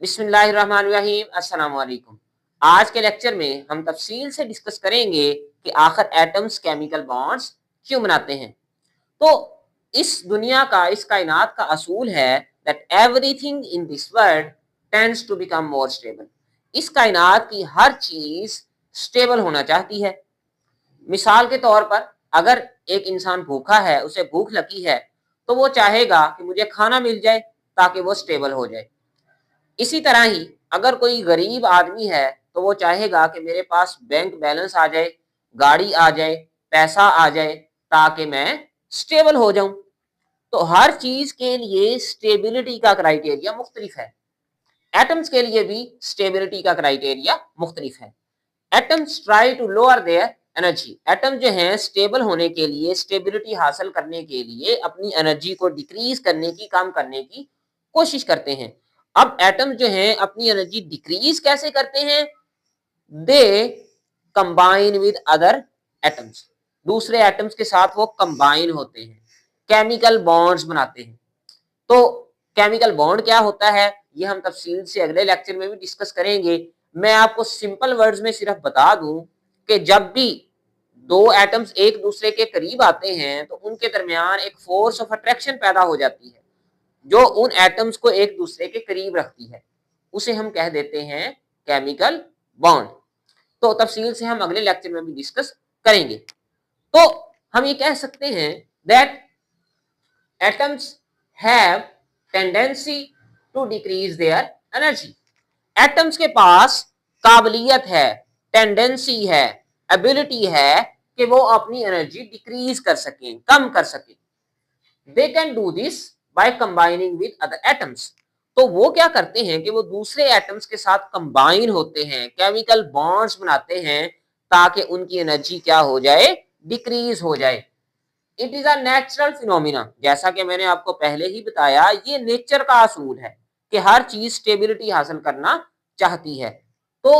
बिस्मिल्लाहिर्रहमानिर्रहीम, अस्सलाम वालेकुम। आज के लेक्चर में हम तफसील से डिस्कस करेंगे कि आखिर एटम्स केमिकल बॉन्ड्स क्यों बनाते हैं। तो इस दुनिया का, इस कायनात का असूल है that everything in this world tends to become more stable. इस कायनात की हर चीज स्टेबल होना चाहती है। मिसाल के तौर पर अगर एक इंसान भूखा है, उसे भूख लगी है, तो वो चाहेगा कि मुझे खाना मिल जाए ताकि वो स्टेबल हो जाए। इसी तरह ही अगर कोई गरीब आदमी है तो वो चाहेगा कि मेरे पास बैंक बैलेंस आ जाए, गाड़ी आ जाए, पैसा आ जाए ताकि मैं स्टेबल हो जाऊं। तो हर चीज के लिए स्टेबिलिटी का क्राइटेरिया मुख्तलिफ है। एटम्स के लिए भी स्टेबिलिटी का क्राइटेरिया मुख्तलिफ है। Atoms try to lower their energy. Atom जो हैं स्टेबल होने के लिए, स्टेबिलिटी हासिल करने के लिए अपनी एनर्जी को डिक्रीज करने की, कम करने की कोशिश करते हैं। अब एटम्स जो हैं अपनी एनर्जी डिक्रीज कैसे करते हैं? They combine with other atoms. दूसरे एटम्स के साथ वो कंबाइन होते हैं, केमिकल बॉन्ड्स बनाते हैं। तो केमिकल बॉन्ड क्या होता है ये हम तफसील से अगले लेक्चर में भी डिस्कस करेंगे। मैं आपको सिंपल वर्ड्स में सिर्फ बता दूं कि जब भी दो एटम्स एक दूसरे के करीब आते हैं तो उनके दरमियान एक फोर्स ऑफ अट्रैक्शन पैदा हो जाती है जो उन एटम्स को एक दूसरे के करीब रखती है। उसे हम कह देते हैं केमिकल बॉन्ड। तो तफसील से हम अगले लेक्चर में भी डिस्कस करेंगे। तो हम ये कह सकते हैं that atoms have tendency to decrease their energy. Atoms के पास काबिलियत है, टेंडेंसी है, एबिलिटी है कि वो अपनी एनर्जी डिक्रीज कर सकें, कम कर सकें। They can do this by combining with other atoms. तो वो क्या करते हैं कि वो दूसरे एटम्स के साथ कंबाइन होते हैं, केमिकल बॉन्ड्स बनाते हैं ताकि उनकी एनर्जी क्या हो जाए? डिक्रीज हो जाए। It is a natural phenomena. जैसा कि मैंने आपको पहले ही बताया, ये नेचर का असूल है कि हर चीज स्टेबिलिटी हासिल करना चाहती है। तो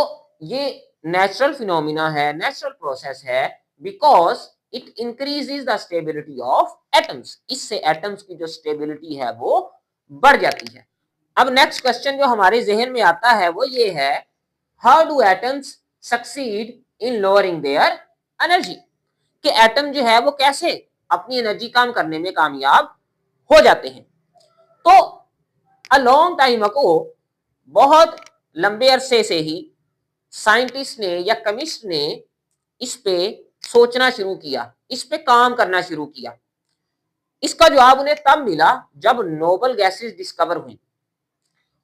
ये नेचुरल फिनोमिना है, नेचुरल प्रोसेस है, because it increases the stability of atoms. इससे एटम्स की जो स्टेबिलिटी है वो बढ़ जाती है। अब नेक्स्ट क्वेश्चन जो हमारे जहन में आता है वो ये है, how do atoms succeed in lowering their energy. कि एटम जो है वो कैसे अपनी एनर्जी कम करने में कामयाब हो जाते हैं। तो अ लॉन्ग टाइम अगो, बहुत लंबे अरसे से ही साइंटिस्ट ने या केमिस्ट ने इस पे सोचना शुरू किया, इस पे काम करना शुरू किया। इसका जवाब उन्हें तब मिला जब नोबल गैसेस डिस्कवर हुई।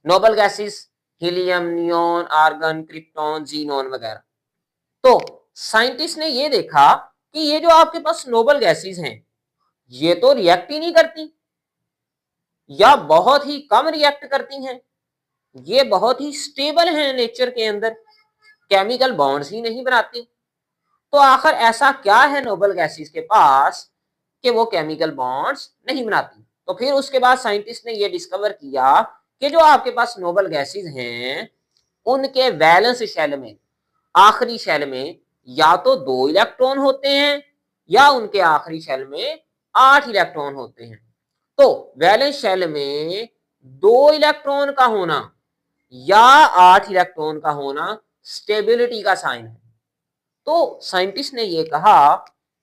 Noble gases helium, neon, argon, krypton, xenon वगैरह। तो साइंटिस्ट ने ये देखा कि ये जो आपके पास नोबल गैसेस हैं ये तो रिएक्ट ही नहीं करती या बहुत ही कम रिएक्ट करती हैं, ये बहुत ही स्टेबल हैं नेचर के अंदर, केमिकल बॉन्ड्स ही नहीं बनाती। तो आखिर ऐसा क्या है नोबल गैसेस के पास कि वो केमिकल बॉन्ड्स नहीं बनाती? तो फिर उसके बाद साइंटिस्ट ने ये डिस्कवर किया कि जो आपके पास नोबल गैसेस हैं उनके वैलेंस शेल में, आखिरी शेल में या तो 2 इलेक्ट्रॉन होते हैं या उनके आखिरी शेल में 8 इलेक्ट्रॉन होते हैं। तो वैलेंस शेल में 2 इलेक्ट्रॉन का होना या 8 इलेक्ट्रॉन का होना स्टेबिलिटी का साइन है। तो साइंटिस्ट ने ये कहा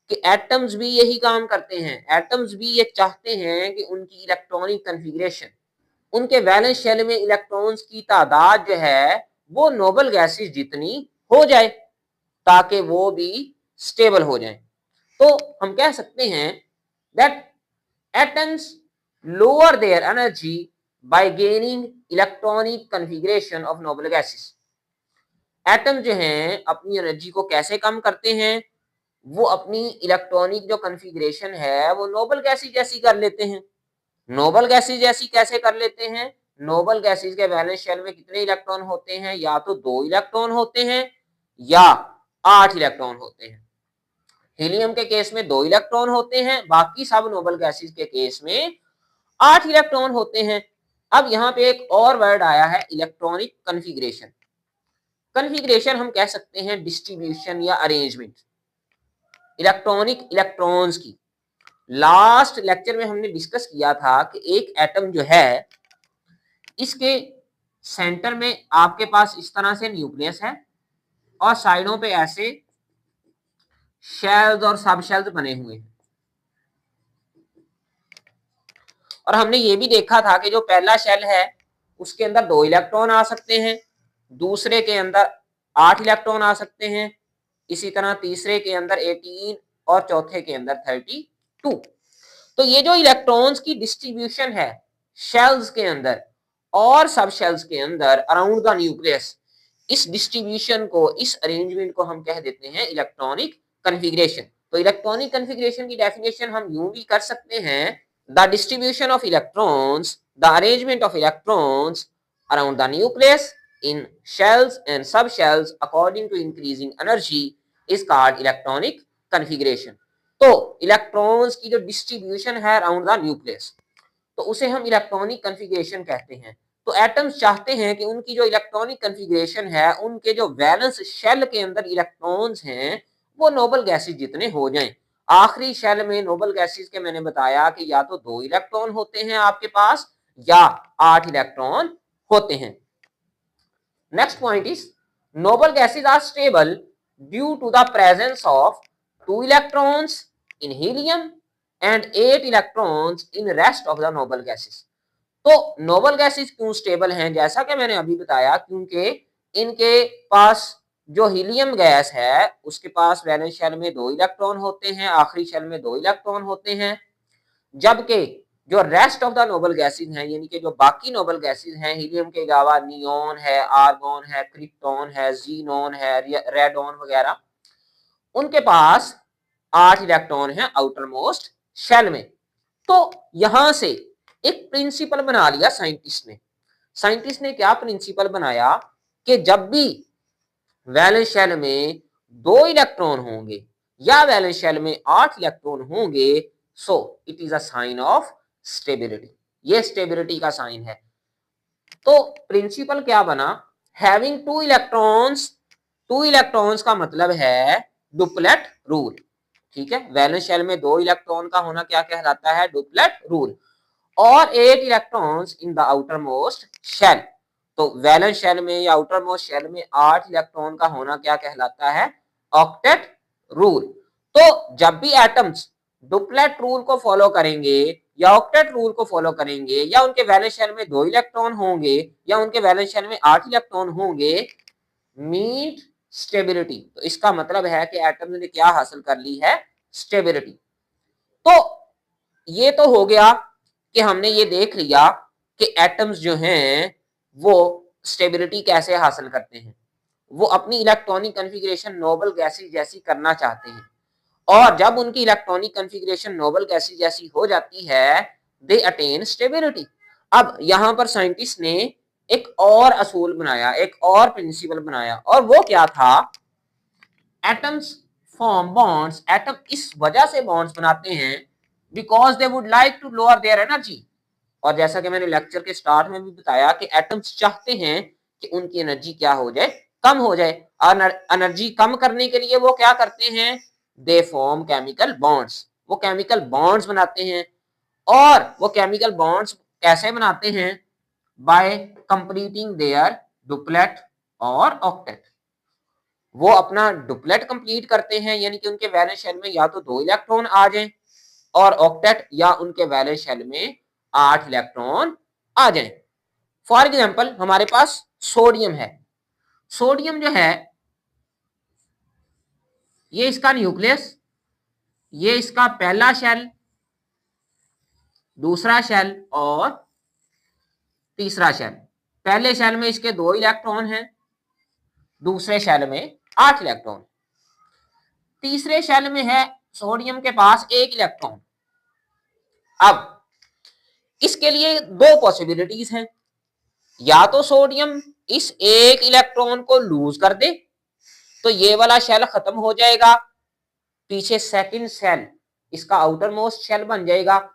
कि एटम्स भी यही काम करते हैं। एटम्स भी ये चाहते हैं कि उनकी इलेक्ट्रॉनिक कन्फिग्रेशन, उनके वैलेंस शेल में इलेक्ट्रॉन्स की तादाद जो है वो नोबल गैसेस जितनी हो जाए ताकि वो भी स्टेबल हो जाए। तो हम कह सकते हैं that atoms lower their energy by gaining electronic configuration of noble gases. Atom जो हैं अपनी एनर्जी को कैसे कम करते हैं? वो अपनी इलेक्ट्रॉनिक जो कन्फिग्रेशन है वो नोबल गैसेस जैसी कर लेते हैं। नोबल गैसेस जैसी कैसे कर लेते हैं? नोबल गैसेस के वैलेंस शेल में कितने इलेक्ट्रॉन होते हैं? या तो 2 इलेक्ट्रॉन होते हैं या 8 इलेक्ट्रॉन होते हैं। हीलियम के केस में 2 इलेक्ट्रॉन होते हैं, बाकी सब नोबल गैसेस के केस में 8 इलेक्ट्रॉन होते हैं। अब यहाँ पे एक और वर्ड आया है, इलेक्ट्रॉनिक कन्फिग्रेशन। कन्फिग्रेशन हम कह सकते हैं डिस्ट्रीब्यूशन या अरेंजमेंट इलेक्ट्रॉनिक इलेक्ट्रॉन्स की। लास्ट लेक्चर में हमने डिस्कस किया था कि एक एटम जो है इसके सेंटर में आपके पास इस तरह से न्यूक्लियस है और साइडों पे ऐसे शेल्स और सब शेल्स बने हुए हैं। और हमने ये भी देखा था कि जो पहला शेल है उसके अंदर 2 इलेक्ट्रॉन आ सकते हैं, दूसरे के अंदर 8 इलेक्ट्रॉन आ सकते हैं, इसी तरह तीसरे के अंदर 18 और चौथे के अंदर 32। तो ये जो इलेक्ट्रॉन्स की डिस्ट्रीब्यूशन है शेल्स के अंदर और सब शेल्स के अंदर अराउंड द न्यूक्लियस, इस डिस्ट्रीब्यूशन को, इस अरेंजमेंट को हम कह देते हैं इलेक्ट्रॉनिक कन्फिग्रेशन। तो इलेक्ट्रॉनिक कन्फिग्रेशन की डेफिनेशन हम यूं भी कर सकते हैं, the distribution of electrons, the arrangement of electrons around the nucleus in shells and subshells according to increasing energy is called electronic configuration। तो इलेक्ट्रॉन्स की जो डिस्ट्रीब्यूशन है अराउंड द न्यूक्लियस, तो उसे हम इलेक्ट्रॉनिक कन्फिग्रेशन कहते हैं। तो एटम्स चाहते हैं कि उनकी जो इलेक्ट्रॉनिक कन्फिग्रेशन है, उनके जो वैलेंस शेल के अंदर इलेक्ट्रॉन्स हैं वो नोबल गैसेस जितने हो जाएं। आखिरी शेल में नोबल गैसेस के मैंने बताया कि या तो 2 इलेक्ट्रॉन होते हैं आपके पास या 8 इलेक्ट्रॉन होते हैं। Next point is noble gases are stable due to the presence of 2 electrons in helium and 8 electrons in rest of the noble gases। तो नोबल गैसेस क्यों स्टेबल हैं? जैसा कि मैंने अभी बताया, क्योंकि इनके पास जो हीलियम गैस है उसके पास वैलेंस शेल में 2 इलेक्ट्रॉन होते हैं, आखिरी शेल में 2 इलेक्ट्रॉन होते हैं, जबकि जो rest of the noble gases हैं, यानी कि जो बाकी नोबल गैसेस हैं हीलियम के अलावा, नियोन है, आर्गोन है, क्रिप्टॉन है, जीनोन है, रेडोन वगैरह, उनके पास 8 इलेक्ट्रॉन है आउटर मोस्ट शेल में। तो यहां से एक प्रिंसिपल बना लिया साइंटिस्ट ने क्या प्रिंसिपल बनाया कि जब भी वैलेंस शेल में 2 इलेक्ट्रॉन होंगे या वैलेंस शेल में 8 इलेक्ट्रॉन होंगे, so it is a sign of stability. ये स्टेबिलिटी का साइन है। तो प्रिंसिपल क्या बना? हैविंग 2 इलेक्ट्रॉन्स, 2 इलेक्ट्रॉन्स का मतलब है डुप्लेट रूल। ठीक है, वैलेंस शेल में 2 इलेक्ट्रॉन का होना क्या कहलाता है? Duplet rule. और 8 electrons in the outermost shell, तो वैलेंस शेल में या आउटर मोस्ट शेल में 8 इलेक्ट्रॉन का होना क्या कहलाता है? Octet rule. तो जब भी एटम्स डुप्लेट रूल को फॉलो करेंगे या ऑक्टेट रूल को फॉलो करेंगे, या उनके वैलेंस शेल में 2 इलेक्ट्रॉन होंगे या उनके वैलेंस शेल में 8 इलेक्ट्रॉन होंगे, मीट स्टेबिलिटी। तो इसका मतलब है कि एटम्स ने क्या हासिल कर ली है? स्टेबिलिटी। तो ये तो हो गया कि हमने ये देख लिया कि एटम्स जो हैं वो स्टेबिलिटी कैसे हासिल करते हैं। वो अपनी इलेक्ट्रॉनिक कन्फिग्रेशन नोबल गैसेस जैसी करना चाहते हैं, और जब उनकी इलेक्ट्रॉनिक कन्फिग्रेशन नोबल गैसेस जैसी हो जाती है, दे अटेन स्टेबिलिटी। अब यहां पर साइंटिस्ट ने एक और असूल बनाया, एक और प्रिंसिपल बनाया, और वो क्या था? Atoms form bonds. एटम इस वजह से बॉन्ड्स बनाते हैं because they would like to lower their energy. और जैसा कि मैंने लेक्चर के स्टार्ट में भी बताया कि एटम्स चाहते हैं कि उनकी एनर्जी क्या हो जाए? कम हो जाए। और एनर्जी कम करने के लिए वो क्या करते हैं? They form chemical bonds. वो केमिकल बॉन्ड्स बनाते हैं। और वो केमिकल बॉन्ड्स कैसे बनाते हैं? बाय कंप्लीटिंग देयर डुप्लेट और ऑक्टेट। वो अपना डुप्लेट कंप्लीट करते हैं, यानी कि उनके वैलेंस शेल में या तो 2 इलेक्ट्रॉन आ जाएं, और ऑक्टेट या उनके वैलेंस शेल में 8 इलेक्ट्रॉन आ जाएं। फॉर एग्जांपल हमारे पास सोडियम है। सोडियम जो है, ये इसका न्यूक्लियस, ये इसका पहला शेल, दूसरा शेल और तीसरा शेल। पहले शेल में इसके 2 इलेक्ट्रॉन हैं, दूसरे शेल में 8 इलेक्ट्रॉन, तीसरे शेल में है सोडियम के पास 1 इलेक्ट्रॉन। अब इसके लिए 2 पॉसिबिलिटीज हैं, या तो सोडियम इस 1 इलेक्ट्रॉन को लूज कर दे, तो ये वाला शेल खत्म हो जाएगा, पीछे सेकंड शेल इसका आउटर मोस्ट शेल बन जाएगा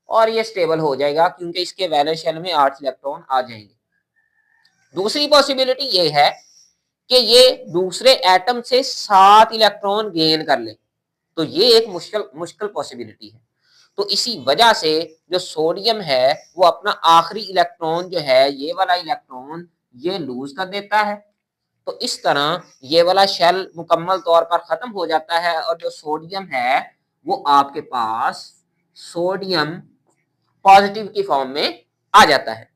और ये स्टेबल हो जाएगा, क्योंकि इसके वैलेंस शेल में 8 इलेक्ट्रॉन आ जाएंगे। दूसरी पॉसिबिलिटी ये है कि ये दूसरे एटम से 7 इलेक्ट्रॉन गेन कर ले, तो ये एक मुश्किल पॉसिबिलिटी है। तो इसी वजह से जो सोडियम है वो अपना आखिरी इलेक्ट्रॉन जो है, ये वाला इलेक्ट्रॉन ये लूज कर देता है। तो इस तरह ये वाला शेल मुकम्मल तौर पर खत्म हो जाता है और जो सोडियम है वो आपके पास सोडियम पॉजिटिव की फॉर्म में आ जाता है।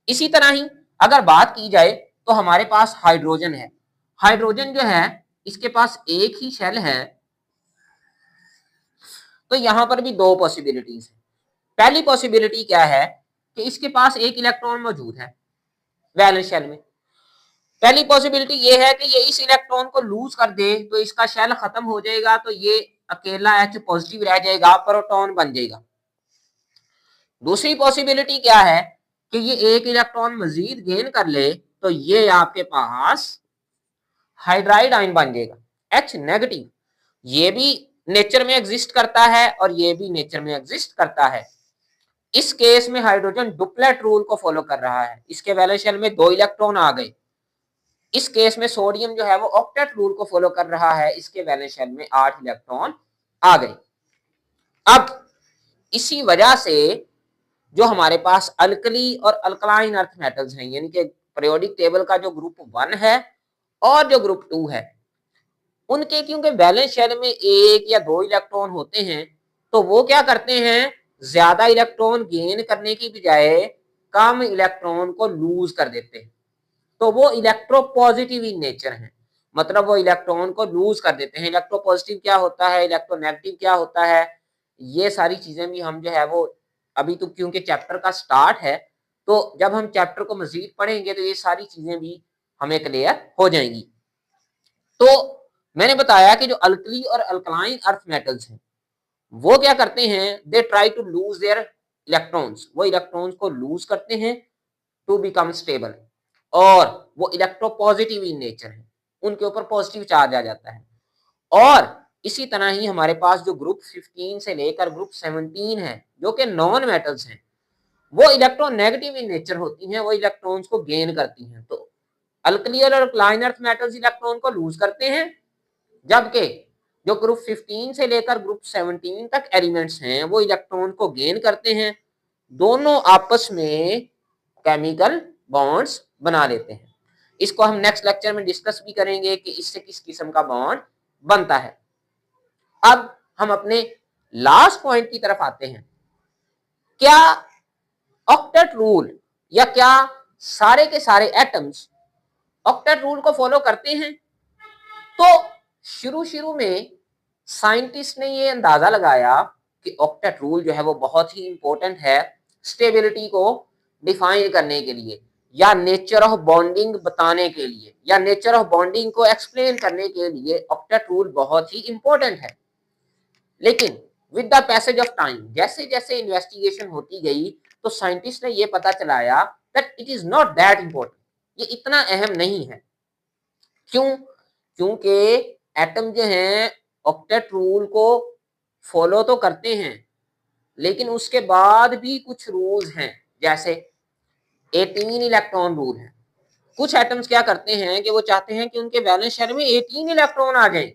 इसी तरह ही अगर बात की जाए तो हमारे पास हाइड्रोजन है। हाइड्रोजन जो है इसके पास एक ही शेल है, तो यहां पर भी दो पॉसिबिलिटीज है। पहली पॉसिबिलिटी क्या है कि इसके पास एक इलेक्ट्रॉन मौजूद है वैलेंस शेल में। पहली पॉसिबिलिटी ये है कि ये इस इलेक्ट्रॉन को लूज कर दे तो इसका शेल खत्म हो जाएगा, तो ये अकेला H पॉजिटिव रह जाएगा, प्रोटॉन बन जाएगा। दूसरी पॉसिबिलिटी क्या है कि ये एक इलेक्ट्रॉन मजीद गेन कर ले तो ये आपके पास हाइड्राइड आयन बन जाएगा H नेगेटिव। ये भी नेचर में एग्जिस्ट करता है और ये भी नेचर में एग्जिस्ट करता है। इस केस में हाइड्रोजन डुप्लेट रूल को फॉलो कर रहा है, इसके वैलेंस शेल में 2 इलेक्ट्रॉन आ गए। इस केस में सोडियम जो है वो ऑक्टेट रूल को फॉलो कर रहा है, इसके वैलेंस शेल में 8 इलेक्ट्रॉन आ गए। अब इसी वजह से जो हमारे पास अल्कली और अल्कलाइन अर्थ मेटल्स हैं, यानी कि पीरियोडिक टेबल का जो ग्रुप 1 है और जो ग्रुप 2 है, उनके क्योंकि वैलेंस शेल में 1 या 2 इलेक्ट्रॉन होते हैं, तो वो क्या करते हैं, ज्यादा इलेक्ट्रॉन गेन करने की बजाय कम इलेक्ट्रॉन को लूज कर देते हैं। तो वो इलेक्ट्रोपॉजिटिव इन नेचर है, मतलब वो इलेक्ट्रॉन को लूज कर देते हैं। इलेक्ट्रोपॉजिटिव क्या होता है, इलेक्ट्रोनेगेटिव क्या होता है, ये सारी चीजें भी हम जो है वो अभी तो क्योंकि चैप्टर का स्टार्ट है, तो जब हम चैप्टर को मजीद पढ़ेंगे तो ये सारी चीजें भी हमें क्लियर हो जाएंगी। तो मैंने बताया कि जो अल्कली और अल्कलाइन अर्थ मेटल्स हैं वो क्या करते हैं, they try to lose their electrons, वो इलेक्ट्रॉन्स को लूज करते हैं टू बिकम स्टेबल, और वो इलेक्ट्रोपॉजिटिव इन नेचर है, उनके ऊपर पॉजिटिव चार्ज आ जाता है। और इसी तरह ही हमारे पास जो ग्रुप 15 से लेकर ग्रुप 17 है जो कि नॉन मेटल्स हैं, वो इलेक्ट्रोनेगेटिव इन नेचर होती हैं, वो इलेक्ट्रॉन्स को गेन करती हैं। तो अल्कली और अल्कलाइन अर्थ मेटल्स इलेक्ट्रॉन को लूज करते हैं, जबकि जो ग्रुप 15 से लेकर ग्रुप 17 तक एलिमेंट्स हैं वो इलेक्ट्रॉन को गेन करते हैं। दोनों आपस में केमिकल बॉन्ड्स बना लेते हैं। इसको हम नेक्स्ट लेक्चर में डिस्कस भी करेंगे कि इससे किस किस्म का बॉन्ड बनता है। अब हम अपने लास्ट पॉइंट की तरफ आते हैं। क्या ऑक्टेट रूल या क्या सारे के सारे एटम्स ऑक्टेट रूल को फॉलो करते हैं? तो शुरू में साइंटिस्ट ने ये अंदाजा लगाया कि ऑक्टेट रूल जो है वो बहुत ही इंपॉर्टेंट है स्टेबिलिटी को डिफाइन करने के लिए, या नेचर ऑफ बॉन्डिंग बताने के लिए, या नेचर ऑफ बॉन्डिंग को एक्सप्लेन करने के लिए ऑक्टेट रूल बहुत ही इंपॉर्टेंट है। लेकिन with the passage of time, जैसे जैसे इन्वेस्टिगेशन होती गई, तो साइंटिस्ट ने ये पता चलाया that it is not that important, ये इतना अहम नहीं है। क्यों? क्योंकि एटम जो हैं ऑक्टेट रूल को फॉलो तो करते हैं, लेकिन उसके बाद भी कुछ रूल्स हैं, जैसे 18 इलेक्ट्रॉन रूल है। कुछ एटम्स क्या करते हैं कि वो चाहते हैं कि उनके वैलेंस शेल में 18 इलेक्ट्रॉन आ जाएं।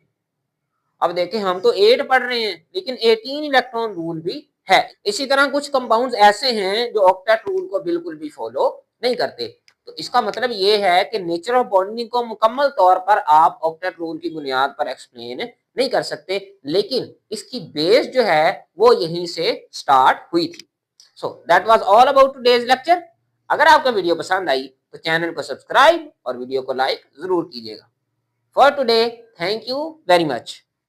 अब देखें, हम तो 8 पढ़ रहे हैं, लेकिन 18 इलेक्ट्रॉन रूल भी है। इसी तरह कुछ कंपाउंड्स ऐसे हैं जो ऑक्टेट रूल को बिल्कुल भी फॉलो नहीं करते। तो इसका मतलब ये है कि नेचर ऑफ बॉन्डिंग को मुकम्मल तौर पर आप ऑक्टेट रूल की बुनियाद पर एक्सप्लेन नहीं कर सकते, लेकिन इसकी बेस जो है वो यहीं से स्टार्ट हुई थी। So that was all about today's lecture. अगर आपको वीडियो पसंद आई तो चैनल को सब्सक्राइब और वीडियो को लाइक जरूर कीजिएगा। For today, thank you very much.